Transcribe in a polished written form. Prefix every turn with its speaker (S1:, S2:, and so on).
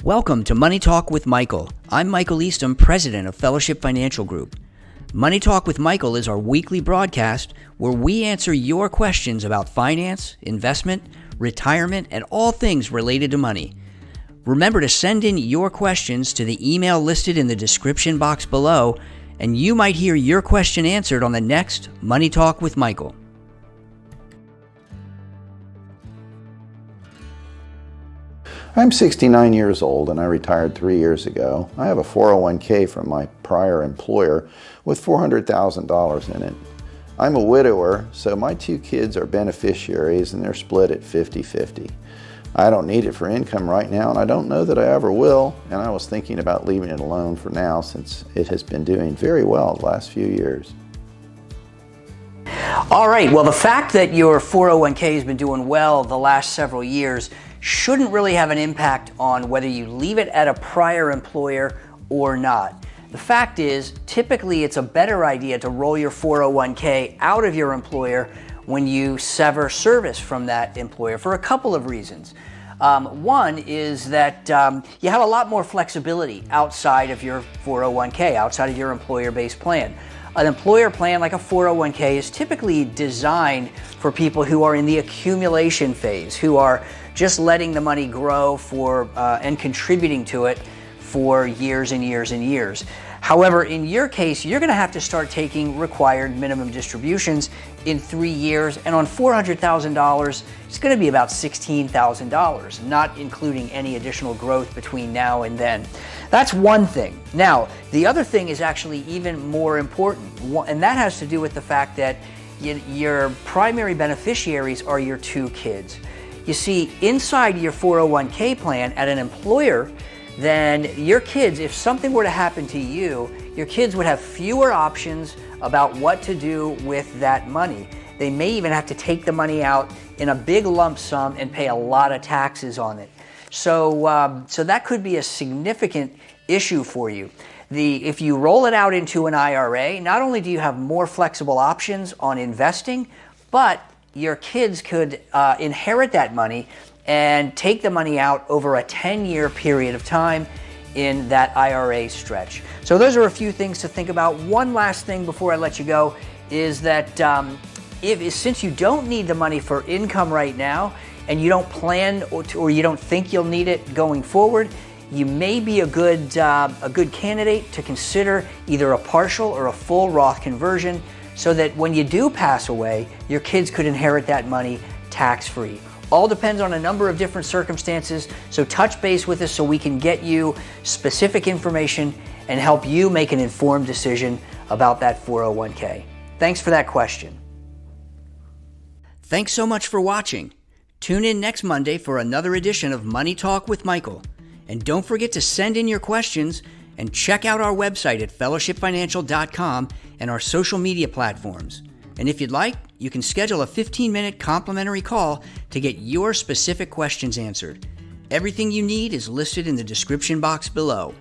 S1: Welcome to Money Talk with Michael. I'm Michael Eastham, president of Fellowship Financial Group. Money Talk with Michael is our weekly broadcast where we answer your questions about finance, investment, retirement, and all things related to money. Remember to send in your questions to the email listed in the description box below, and you might hear your question answered on the next Money Talk with Michael.
S2: I'm 69 years old and I retired 3 years ago. I have a 401k from my prior employer with $400,000 in it. I'm a widower, so my 2 kids are beneficiaries and they're split at 50-50. I don't need it for income right now and I don't know that I ever will, and I was thinking about leaving it alone for now since it has been doing very well the last few years.
S1: All right, well, the fact that your 401k has been doing well the last several years shouldn't really have an impact on whether you leave it at a prior employer or not. The fact is, typically it's a better idea to roll your 401k out of your employer when you sever service from that employer for a couple of reasons. One is that you have a lot more flexibility outside of your 401k, outside of your employer-based plan. An employer plan like a 401k is typically designed for people who are in the accumulation phase, who are just letting the money grow and contributing to it for years and years and years. However, in your case, you're going to have to start taking required minimum distributions in 3 years, and on $400,000, it's going to be about $16,000, not including any additional growth between now and then. That's one thing. Now, the other thing is actually even more important, and that has to do with the fact that your primary beneficiaries are your 2 kids. You see, inside your 401k plan at an employer, then your kids, if something were to happen to you, your kids would have fewer options about what to do with that money. They may even have to take the money out in a big lump sum and pay a lot of taxes on it. So that could be a significant issue for you. If you roll it out into an IRA, not only do you have more flexible options on investing, but your kids could inherit that money and take the money out over a 10-year period of time in that IRA stretch. So those are a few things to think about. One last thing before I let you go is that since you don't need the money for income right now and you don't plan or you don't think you'll need it going forward, you may be a good candidate to consider either a partial or a full Roth conversion so that when you do pass away, your kids could inherit that money tax-free. All depends on a number of different circumstances, so touch base with us so we can get you specific information and help you make an informed decision about that 401k. Thanks for that question. Thanks so much for watching. Tune in next Monday for another edition of Money Talk with Michael. And don't forget to send in your questions and check out our website at fellowshipfinancial.com and our social media platforms. And if you'd like, you can schedule a 15-minute complimentary call to get your specific questions answered. Everything you need is listed in the description box below.